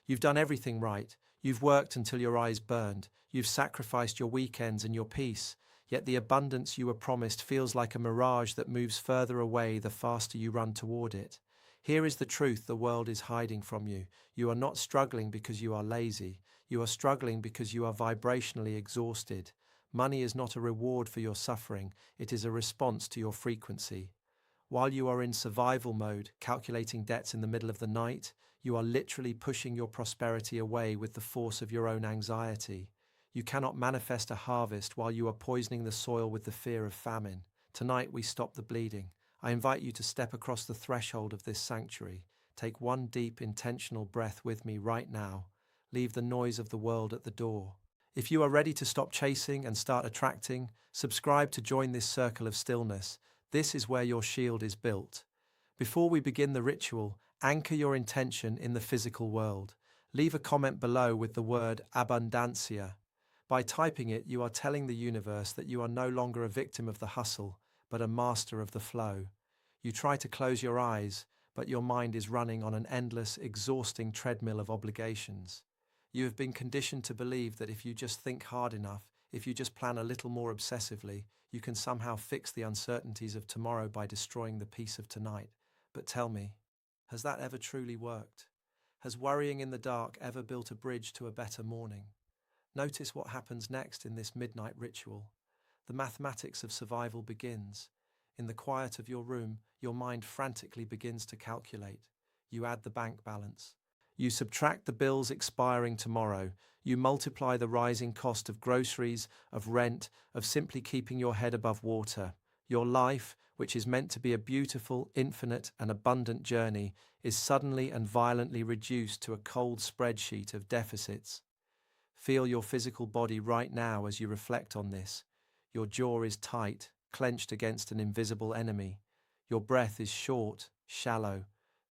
You've done everything right. You've worked until your eyes burned. You've sacrificed your weekends and your peace. Yet the abundance you were promised feels like a mirage that moves further away the faster you run toward it. Here is the truth the world is hiding from you. You are not struggling because you are lazy. You are struggling because you are vibrationally exhausted. Money is not a reward for your suffering, it is a response to your frequency. While you are in survival mode, calculating debts in the middle of the night, you are literally pushing your prosperity away with the force of your own anxiety. You cannot manifest a harvest while you are poisoning the soil with the fear of famine. Tonight we stop the bleeding. I invite you to step across the threshold of this sanctuary. Take one deep, intentional breath with me right now. Leave the noise of the world at the door. If you are ready to stop chasing and start attracting, subscribe to join this circle of stillness. This is where your shield is built. Before we begin the ritual, anchor your intention in the physical world. Leave a comment below with the word abundancia. By typing it, you are telling the universe that you are no longer a victim of the hustle, but a master of the flow. You try to close your eyes, but your mind is running on an endless, exhausting treadmill of obligations. You have been conditioned to believe that if you just think hard enough, if you just plan a little more obsessively, you can somehow fix the uncertainties of tomorrow by destroying the peace of tonight. But tell me, has that ever truly worked? Has worrying in the dark ever built a bridge to a better morning? Notice what happens next in this midnight ritual. The mathematics of survival begins. In the quiet of your room, your mind frantically begins to calculate. You add the bank balance. You subtract the bills expiring tomorrow. You multiply the rising cost of groceries, of rent, of simply keeping your head above water. Your life, which is meant to be a beautiful, infinite, and abundant journey, is suddenly and violently reduced to a cold spreadsheet of deficits. Feel your physical body right now as you reflect on this. Your jaw is tight, clenched against an invisible enemy. Your breath is short, shallow,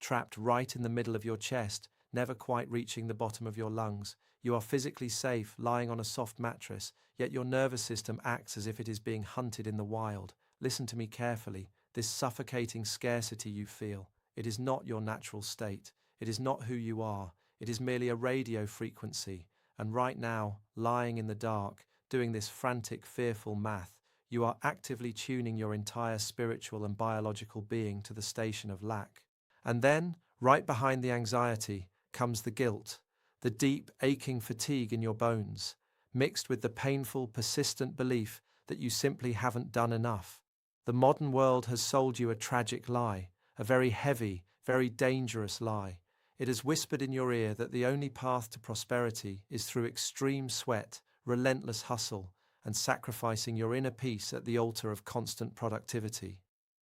trapped right in the middle of your chest, never quite reaching the bottom of your lungs. You are physically safe, lying on a soft mattress, yet your nervous system acts as if it is being hunted in the wild. Listen to me carefully. This suffocating scarcity you feel, it is not your natural state. It is not who you are. It is merely a radio frequency. And right now, lying in the dark, doing this frantic, fearful math, you are actively tuning your entire spiritual and biological being to the station of lack. And then, right behind the anxiety, comes the guilt, the deep, aching fatigue in your bones, mixed with the painful, persistent belief that you simply haven't done enough. The modern world has sold you a tragic lie, a very heavy, very dangerous lie. It has whispered in your ear that the only path to prosperity is through extreme sweat, relentless hustle, and sacrificing your inner peace at the altar of constant productivity.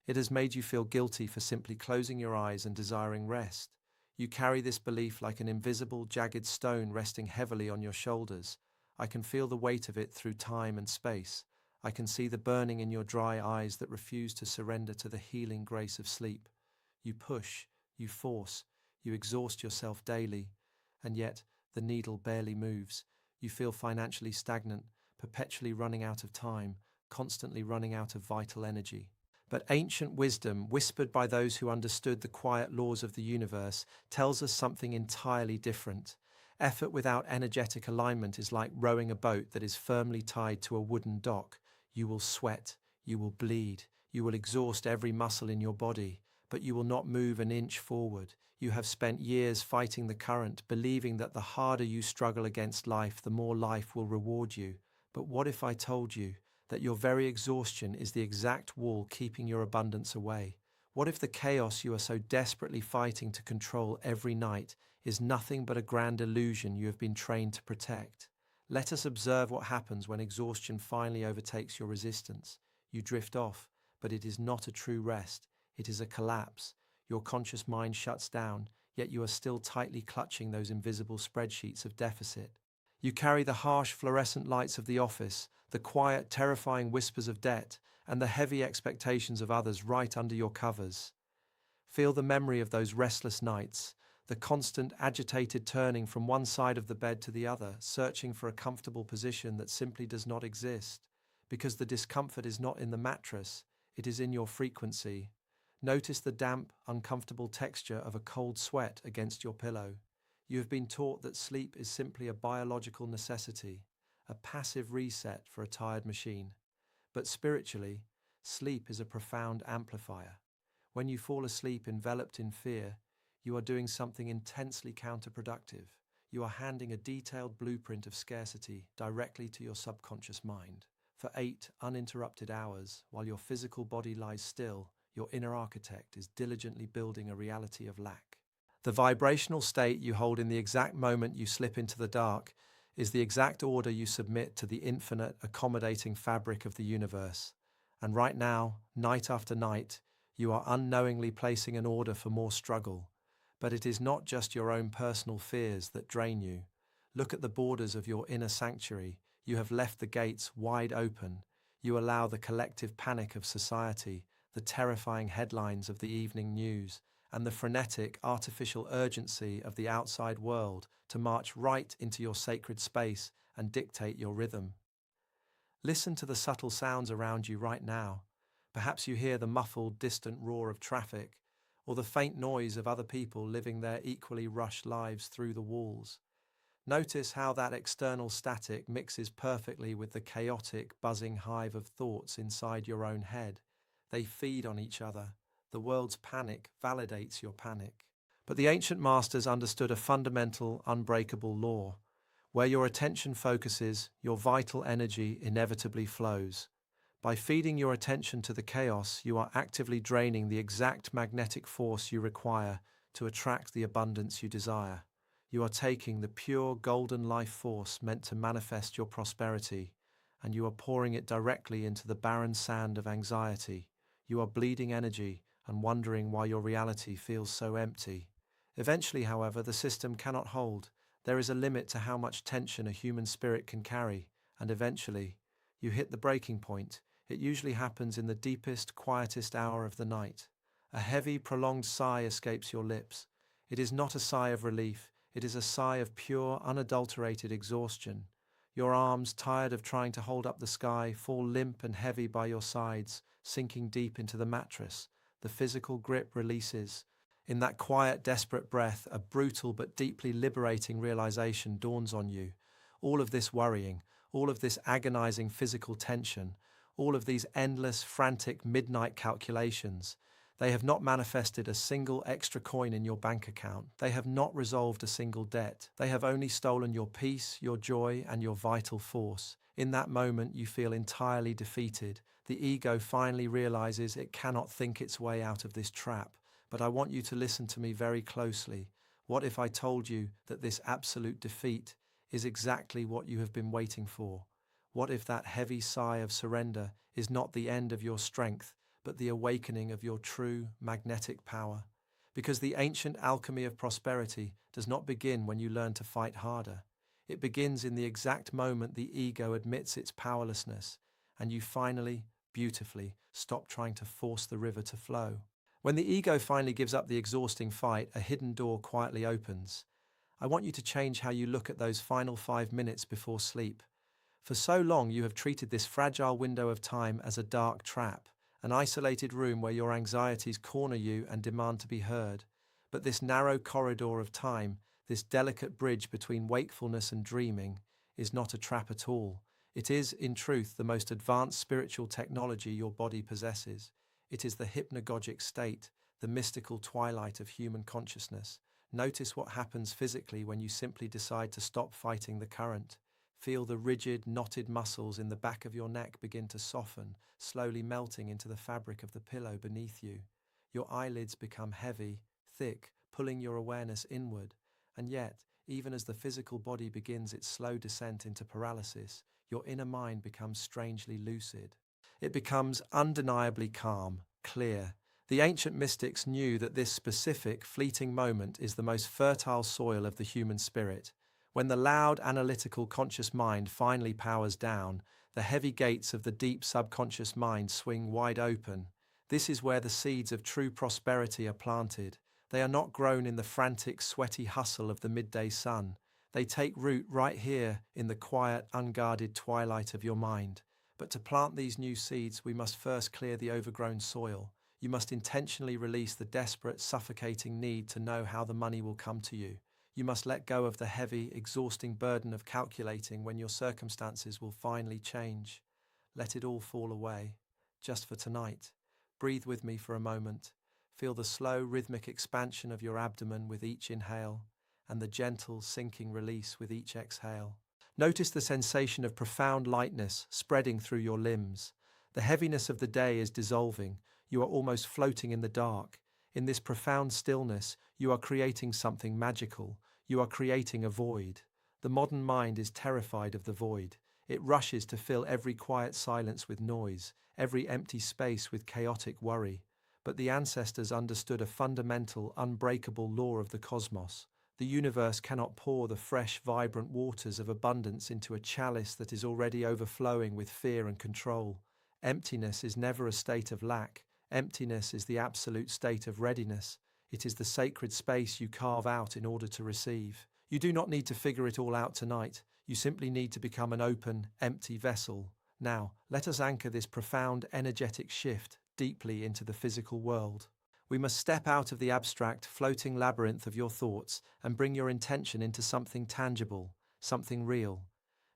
It has made you feel guilty for simply closing your eyes and desiring rest. You carry this belief like an invisible, jagged stone resting heavily on your shoulders. I can feel the weight of it through time and space. I can see the burning in your dry eyes that refuse to surrender to the healing grace of sleep. You push, you force, you exhaust yourself daily, and yet the needle barely moves. You feel financially stagnant, perpetually running out of time, constantly running out of vital energy. But ancient wisdom, whispered by those who understood the quiet laws of the universe, tells us something entirely different. Effort without energetic alignment is like rowing a boat that is firmly tied to a wooden dock. You will sweat, you will bleed, you will exhaust every muscle in your body, but you will not move an inch forward. You have spent years fighting the current, believing that the harder you struggle against life, the more life will reward you. But what if I told you that your very exhaustion is the exact wall keeping your abundance away? What if the chaos you are so desperately fighting to control every night is nothing but a grand illusion you have been trained to protect? Let us observe what happens when exhaustion finally overtakes your resistance. You drift off, but it is not a true rest. It is a collapse. Your conscious mind shuts down, yet you are still tightly clutching those invisible spreadsheets of deficit. You carry the harsh fluorescent lights of the office, the quiet, terrifying whispers of debt, and the heavy expectations of others right under your covers. Feel the memory of those restless nights, the constant, agitated turning from one side of the bed to the other, searching for a comfortable position that simply does not exist, because the discomfort is not in the mattress, it is in your frequency. Notice the damp, uncomfortable texture of a cold sweat against your pillow. You have been taught that sleep is simply a biological necessity, a passive reset for a tired machine. But spiritually, sleep is a profound amplifier. When you fall asleep enveloped in fear, you are doing something intensely counterproductive. You are handing a detailed blueprint of scarcity directly to your subconscious mind. For 8 uninterrupted hours, while your physical body lies still, your inner architect is diligently building a reality of lack. The vibrational state you hold in the exact moment you slip into the dark is the exact order you submit to the infinite, accommodating fabric of the universe. And right now, night after night, you are unknowingly placing an order for more struggle. But it is not just your own personal fears that drain you. Look at the borders of your inner sanctuary. You have left the gates wide open. You allow the collective panic of society, the terrifying headlines of the evening news, and the frenetic, artificial urgency of the outside world to march right into your sacred space and dictate your rhythm. Listen to the subtle sounds around you right now. Perhaps you hear the muffled, distant roar of traffic, or the faint noise of other people living their equally rushed lives through the walls. Notice how that external static mixes perfectly with the chaotic, buzzing hive of thoughts inside your own head. They feed on each other. The world's panic validates your panic. But the ancient masters understood a fundamental, unbreakable law. Where your attention focuses, your vital energy inevitably flows. By feeding your attention to the chaos, you are actively draining the exact magnetic force you require to attract the abundance you desire. You are taking the pure golden life force meant to manifest your prosperity, and you are pouring it directly into the barren sand of anxiety. You are bleeding energy and wondering why your reality feels so empty. Eventually, however, the system cannot hold. There is a limit to how much tension a human spirit can carry, and eventually, you hit the breaking point. It usually happens in the deepest, quietest hour of the night. A heavy, prolonged sigh escapes your lips. It is not a sigh of relief. It is a sigh of pure, unadulterated exhaustion. Your arms, tired of trying to hold up the sky, fall limp and heavy by your sides, sinking deep into the mattress. The physical grip releases. In that quiet, desperate breath, a brutal but deeply liberating realization dawns on you. All of this worrying, all of this agonizing physical tension, all of these endless, frantic midnight calculations, they have not manifested a single extra coin in your bank account. They have not resolved a single debt. They have only stolen your peace, your joy, and your vital force. In that moment, you feel entirely defeated. The ego finally realizes it cannot think its way out of this trap. But I want you to listen to me very closely. What if I told you that this absolute defeat is exactly what you have been waiting for? What if that heavy sigh of surrender is not the end of your strength, but the awakening of your true magnetic power? Because the ancient alchemy of prosperity does not begin when you learn to fight harder. It begins in the exact moment the ego admits its powerlessness, and you finally, beautifully, stop trying to force the river to flow. When the ego finally gives up the exhausting fight, a hidden door quietly opens. I want you to change how you look at those final 5 minutes before sleep. For so long, you have treated this fragile window of time as a dark trap, an isolated room where your anxieties corner you and demand to be heard. But this narrow corridor of time, this delicate bridge between wakefulness and dreaming, is not a trap at all. It is, in truth, the most advanced spiritual technology your body possesses. It is the hypnagogic state, the mystical twilight of human consciousness. Notice what happens physically when you simply decide to stop fighting the current. Feel the rigid, knotted muscles in the back of your neck begin to soften, slowly melting into the fabric of the pillow beneath you. Your eyelids become heavy, thick, pulling your awareness inward. And yet, even as the physical body begins its slow descent into paralysis, your inner mind becomes strangely lucid. It becomes undeniably calm, clear. The ancient mystics knew that this specific, fleeting moment is the most fertile soil of the human spirit. When the loud, analytical, conscious mind finally powers down, the heavy gates of the deep subconscious mind swing wide open. This is where the seeds of true prosperity are planted. They are not grown in the frantic, sweaty hustle of the midday sun. They take root right here in the quiet, unguarded twilight of your mind. But to plant these new seeds, we must first clear the overgrown soil. You must intentionally release the desperate, suffocating need to know how the money will come to you. You must let go of the heavy, exhausting burden of calculating when your circumstances will finally change. Let it all fall away, just for tonight. Breathe with me for a moment. Feel the slow, rhythmic expansion of your abdomen with each inhale, and the gentle, sinking release with each exhale. Notice the sensation of profound lightness spreading through your limbs. The heaviness of the day is dissolving. You are almost floating in the dark. In this profound stillness, you are creating something magical. You are creating a void. The modern mind is terrified of the void. It rushes to fill every quiet silence with noise, every empty space with chaotic worry. But the ancestors understood a fundamental, unbreakable law of the cosmos. The universe cannot pour the fresh, vibrant waters of abundance into a chalice that is already overflowing with fear and control. Emptiness is never a state of lack. Emptiness is the absolute state of readiness. It is the sacred space you carve out in order to receive. You do not need to figure it all out tonight. You simply need to become an open, empty vessel. Now, let us anchor this profound, energetic shift deeply into the physical world. We must step out of the abstract, floating labyrinth of your thoughts and bring your intention into something tangible, something real.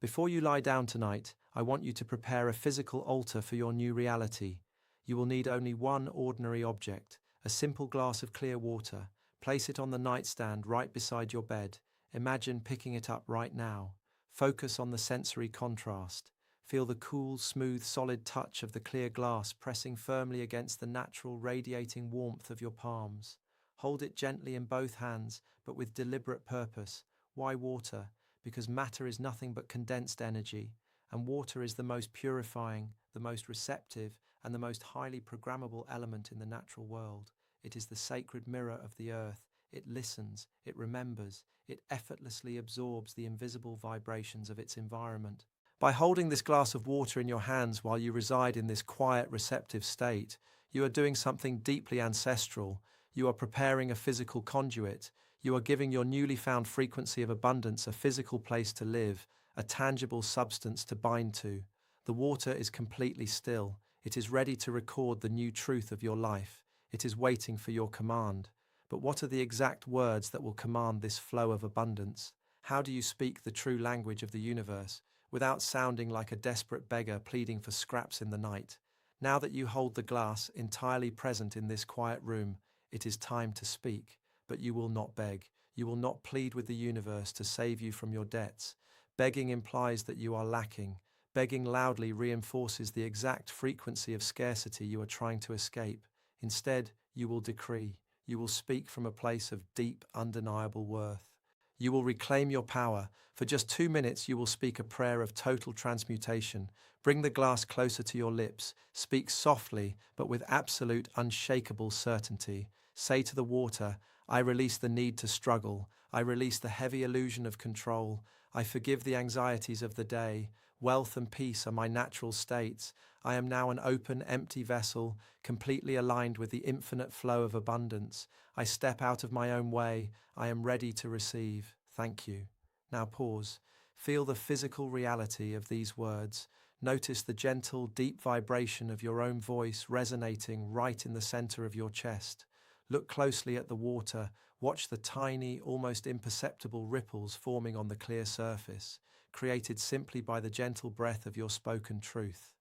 Before you lie down tonight, I want you to prepare a physical altar for your new reality. You will need only one ordinary object, a simple glass of clear water. Place it on the nightstand right beside your bed. Imagine picking it up right now. Focus on the sensory contrast. Feel the cool, smooth, solid touch of the clear glass pressing firmly against the natural, radiating warmth of your palms. Hold it gently in both hands, but with deliberate purpose. Why water? Because matter is nothing but condensed energy, and water is the most purifying, the most receptive, and the most highly programmable element in the natural world. It is the sacred mirror of the earth. It listens, it remembers, it effortlessly absorbs the invisible vibrations of its environment. By holding this glass of water in your hands while you reside in this quiet, receptive state, you are doing something deeply ancestral. You are preparing a physical conduit. You are giving your newly found frequency of abundance a physical place to live, a tangible substance to bind to. The water is completely still. It is ready to record the new truth of your life. It is waiting for your command. But what are the exact words that will command this flow of abundance? How do you speak the true language of the universe without sounding like a desperate beggar pleading for scraps in the night? Now that you hold the glass entirely present in this quiet room, it is time to speak. But you will not beg. You will not plead with the universe to save you from your debts. Begging implies that you are lacking. Begging loudly reinforces the exact frequency of scarcity you are trying to escape. Instead, you will decree. You will speak from a place of deep, undeniable worth. You will reclaim your power. For just 2 minutes, you will speak a prayer of total transmutation. Bring the glass closer to your lips. Speak softly, but with absolute, unshakable certainty. Say to the water, I release the need to struggle. I release the heavy illusion of control. I forgive the anxieties of the day. Wealth and peace are my natural states. I am now an open, empty vessel, completely aligned with the infinite flow of abundance. I step out of my own way. I am ready to receive. Thank you. Now pause. Feel the physical reality of these words. Notice the gentle, deep vibration of your own voice resonating right in the center of your chest. Look closely at the water. Watch the tiny, almost imperceptible ripples forming on the clear surface, created simply by the gentle breath of your spoken truth.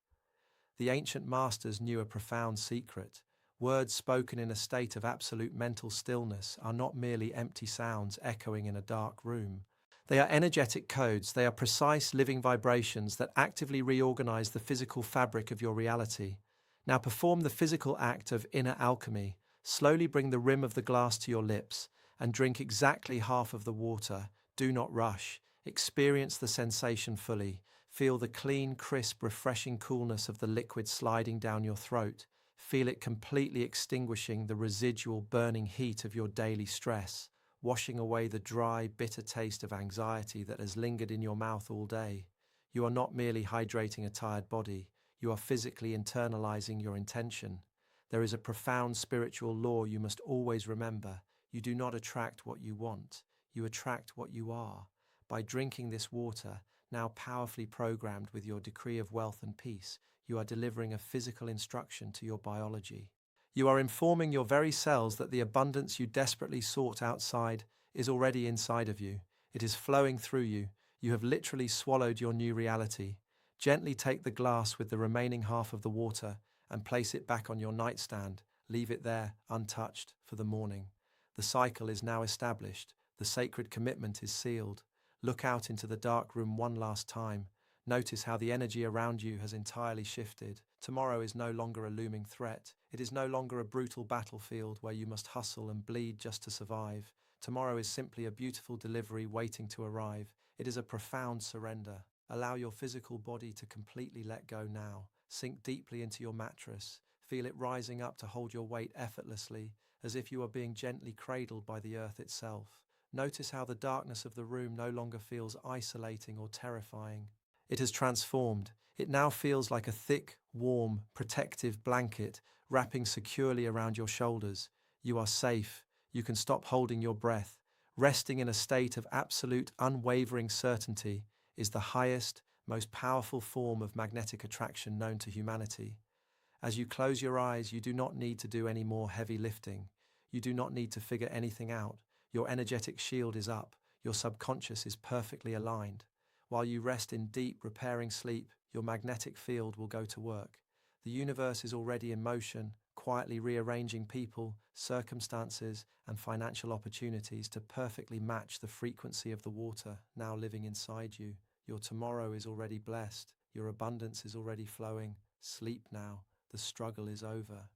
The ancient masters knew a profound secret. Words spoken in a state of absolute mental stillness are not merely empty sounds echoing in a dark room. They are energetic codes. They are precise living vibrations that actively reorganize the physical fabric of your reality. Now perform the physical act of inner alchemy. Slowly bring the rim of the glass to your lips and drink exactly half of the water. Do not rush. Experience the sensation fully. Feel the clean, crisp, refreshing coolness of the liquid sliding down your throat. Feel it completely extinguishing the residual burning heat of your daily stress, washing away the dry, bitter taste of anxiety that has lingered in your mouth all day. You are not merely hydrating a tired body. You are physically internalizing your intention. There is a profound spiritual law you must always remember. You do not attract what you want. You attract what you are. By drinking this water, now powerfully programmed with your decree of wealth and peace, you are delivering a physical instruction to your biology. You are informing your very cells that the abundance you desperately sought outside is already inside of you. It is flowing through you. You have literally swallowed your new reality. Gently take the glass with the remaining half of the water and place it back on your nightstand. Leave it there, untouched, for the morning. The cycle is now established. The sacred commitment is sealed. Look out into the dark room one last time. Notice how the energy around you has entirely shifted. Tomorrow is no longer a looming threat. It is no longer a brutal battlefield where you must hustle and bleed just to survive. Tomorrow is simply a beautiful delivery waiting to arrive. It is a profound surrender. Allow your physical body to completely let go now. Sink deeply into your mattress. Feel it rising up to hold your weight effortlessly, as if you are being gently cradled by the earth itself. Notice how the darkness of the room no longer feels isolating or terrifying. It has transformed. It now feels like a thick, warm, protective blanket wrapping securely around your shoulders. You are safe. You can stop holding your breath. Resting in a state of absolute, unwavering certainty is the highest, most powerful form of magnetic attraction known to humanity. As you close your eyes, you do not need to do any more heavy lifting. You do not need to figure anything out. Your energetic shield is up. Your subconscious is perfectly aligned. While you rest in deep, repairing sleep, your magnetic field will go to work. The universe is already in motion, quietly rearranging people, circumstances, and financial opportunities to perfectly match the frequency of the water now living inside you. Your tomorrow is already blessed. Your abundance is already flowing. Sleep now. The struggle is over.